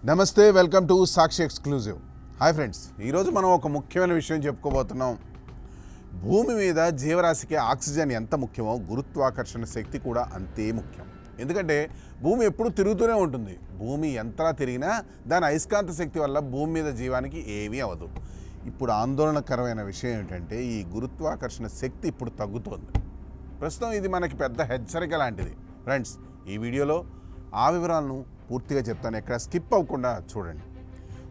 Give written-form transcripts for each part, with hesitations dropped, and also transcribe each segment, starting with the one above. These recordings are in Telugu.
నమస్తే, welcome to Sakshi exclusive. Hi friends, ఈరోజు మనం ఒక ముఖ్యమైన విషయం చెప్పుకోబోతున్నాం. భూమి మీద జీవరాశికి ఆక్సిజన్ ఎంత ముఖ్యమో గురుత్వాకర్షణ శక్తి కూడా అంతే ముఖ్యం. ఎందుకంటే భూమి ఎప్పుడు తిరుగుతూనే ఉంటుంది. భూమి ఎంతలా తిరిగినా దాని అయస్కాంత శక్తి వల్ల భూమి మీద జీవానికి ఏమీ అవ్వదు. ఇప్పుడు ఆందోళనకరమైన విషయం ఏంటంటే ఈ గురుత్వాకర్షణ శక్తి ఇప్పుడు తగ్గుతోంది. ప్రస్తుతం ఇది మనకి పెద్ద హెచ్చరిక లాంటిది. ఫ్రెండ్స్, ఈ వీడియోలో ఆ వివరాలను పూర్తిగా చెప్తాను, ఎక్కడ స్కిప్ అవ్వకుండా చూడండి.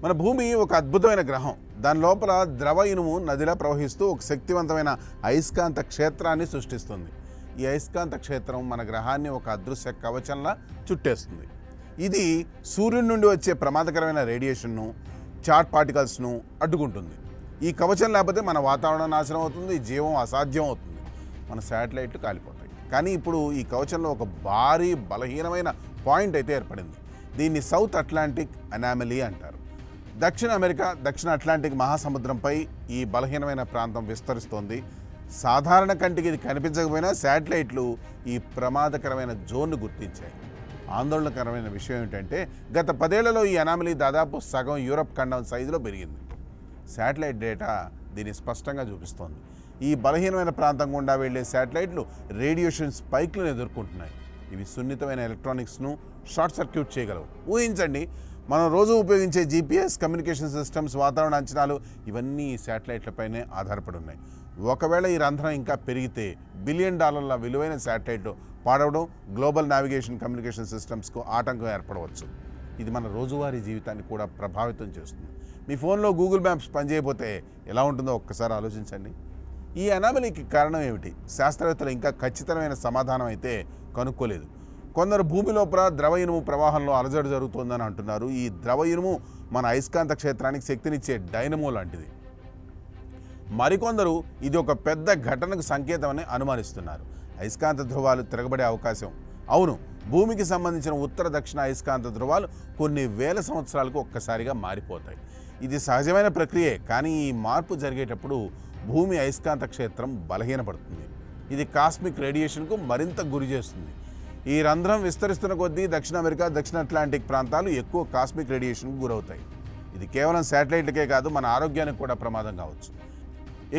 మన భూమి ఒక అద్భుతమైన గ్రహం. దాని లోపల ద్రవ ఇనుము నదిలా ప్రవహిస్తూ ఒక శక్తివంతమైన అయస్కాంత క్షేత్రాన్ని సృష్టిస్తుంది. ఈ అయస్కాంత క్షేత్రం మన గ్రహాన్ని ఒక అదృశ్య కవచంలా చుట్టేస్తుంది. ఇది సూర్యుడి నుండి వచ్చే ప్రమాదకరమైన రేడియేషన్ను, చార్ట్ పార్టికల్స్ను అడ్డుకుంటుంది. ఈ కవచం లేకపోతే మన వాతావరణం నాశనం అవుతుంది, జీవం అసాధ్యం అవుతుంది, మన శాటిలైట్లు కాలిపోతాయి. కానీ ఇప్పుడు ఈ కవచంలో ఒక భారీ బలహీనమైన పాయింట్ అయితే ఏర్పడింది. దీన్ని సౌత్ అట్లాంటిక్ అనామలీ అంటారు. దక్షిణ అమెరికా, దక్షిణ అట్లాంటిక్ మహాసముద్రంపై ఈ బలహీనమైన ప్రాంతం విస్తరిస్తోంది. సాధారణ కంటికి ఇది కనిపించకపోయినా శాటిలైట్లు ఈ ప్రమాదకరమైన జోన్ను గుర్తించాయి. ఆందోళనకరమైన విషయం ఏంటంటే గత 10 ఏళ్లలో ఈ అనామలీ దాదాపు సగం యూరప్ ఖండం సైజులో పెరిగింది. శాటిలైట్ డేటా దీన్ని స్పష్టంగా చూపిస్తోంది. ఈ బలహీనమైన ప్రాంతం గుండా వెళ్లే శాటిలైట్లు రేడియేషన్ స్పైక్లను ఎదుర్కొంటున్నాయి. ఇవి సున్నితమైన ఎలక్ట్రానిక్స్ను షార్ట్ సర్క్యూట్ చేయగలవు. ఊహించండి, మనం రోజు ఉపయోగించే జీపీఎస్, కమ్యూనికేషన్ సిస్టమ్స్, వాతావరణ అంచనాలు ఇవన్నీ ఈ శాటిలైట్లపైనే ఆధారపడి ఉన్నాయి. ఒకవేళ ఈ రంధ్రం ఇంకా పెరిగితే $1 బిలియన్ విలువైన శాటిలైట్ పాడవడం, గ్లోబల్ నావిగేషన్, కమ్యూనికేషన్ సిస్టమ్స్కు ఆటంకం ఏర్పడవచ్చు. ఇది మన రోజువారీ జీవితాన్ని కూడా ప్రభావితం చేస్తుంది. మీ ఫోన్లో గూగుల్ మ్యాప్స్ పనిచేయకపోతే ఎలా ఉంటుందో ఒక్కసారి ఆలోచించండి. ఈ అనామలీకి కారణం ఏమిటి? శాస్త్రవేత్తలు ఇంకా ఖచ్చితమైన సమాధానం అయితే కనుక్కోలేదు. కొందరు భూమి లోపల ద్రవ ఇనుము ప్రవాహంలో అలజడి జరుగుతోందని అంటున్నారు. ఈ ద్రవ ఇనుము మన అయస్కాంత క్షేత్రానికి శక్తినిచ్చే డైనమో లాంటిది. మరికొందరు ఇది ఒక పెద్ద ఘటనకు సంకేతమని అనుమానిస్తున్నారు. అయస్కాంత ధృవాలు తిరగబడే అవకాశం. అవును, భూమికి సంబంధించిన ఉత్తర దక్షిణ అయస్కాంత ధృవాలు కొన్ని వేల సంవత్సరాలకు ఒక్కసారిగా మారిపోతాయి. ఇది సహజమైన ప్రక్రియే, కానీ ఈ మార్పు జరిగేటప్పుడు భూమి అయస్కాంత క్షేత్రం బలహీనపడుతుంది. ఇది కాస్మిక్ రేడియేషన్కు మరింత గురి చేస్తుంది. ఈ రంధ్రం విస్తరిస్తున్న కొద్దీ దక్షిణ అమెరికా, దక్షిణ అట్లాంటిక్ ప్రాంతాలు ఎక్కువ కాస్మిక్ రేడియేషన్కు గురవుతాయి. ఇది కేవలం శాటిలైట్లకే కాదు, మన ఆరోగ్యానికి కూడా ప్రమాదం కావచ్చు.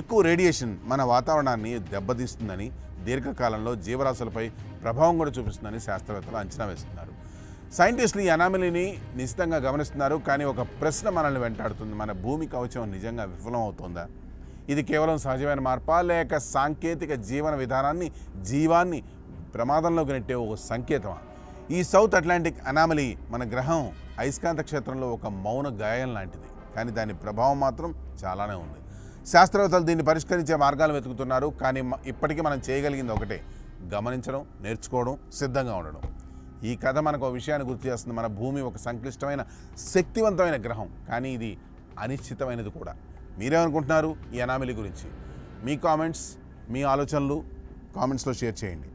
ఎక్కువ రేడియేషన్ మన వాతావరణాన్ని దెబ్బతీస్తుందని, దీర్ఘకాలంలో జీవరాశులపై ప్రభావం కూడా చూపిస్తుందని శాస్త్రవేత్తలు అంచనా వేస్తున్నారు. సైంటిస్టులు ఈ అనామలీని నిశితంగా గమనిస్తున్నారు. కానీ ఒక ప్రశ్న మనల్ని వెంటాడుతుంది: మన భూమి కవచం నిజంగా విఫలం అవుతుందా? ఇది కేవలం సహజమైన మార్పా, లేక సాంకేతిక జీవన విధానాన్ని, జీవాన్ని ప్రమాదంలోకి నెట్టే ఒక సంకేతమా? ఈ సౌత్ అట్లాంటిక్ అనామలీ మన గ్రహం అయస్కాంత క్షేత్రంలో ఒక మౌన గాయం లాంటిది, కానీ దాని ప్రభావం మాత్రం చాలానే ఉంది. శాస్త్రవేత్తలు దీన్ని పరిష్కరించే మార్గాలు వెతుకుతున్నారు. కానీ ఇప్పటికీ మనం చేయగలిగింది ఒకటే: గమనించడం, నేర్చుకోవడం, సిద్ధంగా ఉండడం. ఈ కథ మనకు ఒక విషయాన్ని గుర్తు చేస్తుంది. మన భూమి ఒక సంక్లిష్టమైన, శక్తివంతమైన గ్రహం, కానీ ఇది అనిశ్చితమైనది కూడా. మీరేమనుకుంటున్నారు ఈ అనామలీ గురించి? మీ కామెంట్స్, మీ ఆలోచనలు కామెంట్స్లో షేర్ చేయండి.